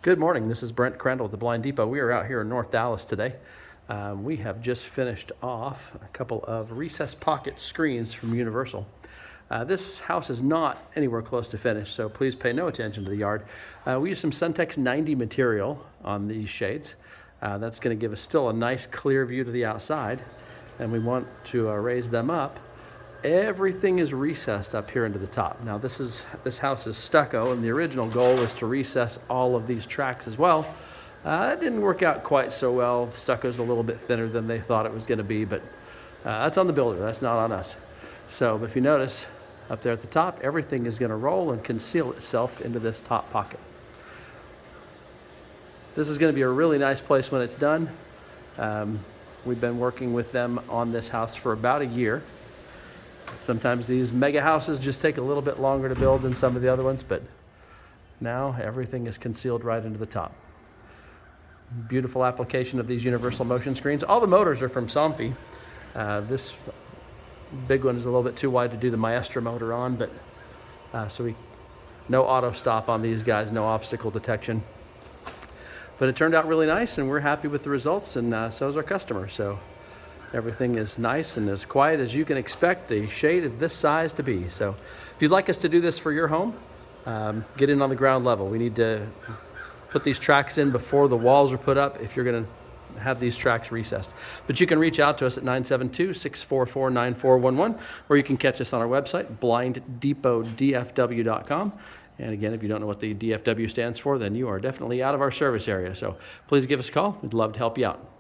Good morning. This is Brent Crandall at the Blind Depot. We are out here in North Dallas today. We have just finished off a couple of recessed pocket screens from Universal. This house is not anywhere close to finished, so please pay no attention to the yard. We use some Suntex 90 material on these shades. That's going to give us still a nice clear view to the outside, and we want to raise them up. Everything is recessed up here into the top. Now this house is stucco, and the original goal was to recess all of these tracks as well. It didn't work out quite so well. The stucco's a little bit thinner than they thought it was going to be, but that's on the builder. That's not on us. So if you notice up there at the top, everything is going to roll and conceal itself into this top pocket. This is going to be a really nice place when it's done. We've been working with them on this house for about a year. Sometimes these mega houses just take a little bit longer to build than some of the other ones, but now everything is concealed right into the top. Beautiful application of these universal motion screens. All the motors are from Somfy. This big one is a little bit too wide to do the Maestra motor on, but no auto stop on these guys, no obstacle detection. But it turned out really nice, and we're happy with the results, and so is our customer. So everything is nice and as quiet as you can expect a shade of this size to be. So if you'd like us to do this for your home, get in on the ground level. We need to put these tracks in before the walls are put up if you're going to have these tracks recessed. But you can reach out to us at 972-644-9411, or you can catch us on our website, blinddepotdfw.com. And again, if you don't know what the DFW stands for, then you are definitely out of our service area. So please give us a call. We'd love to help you out.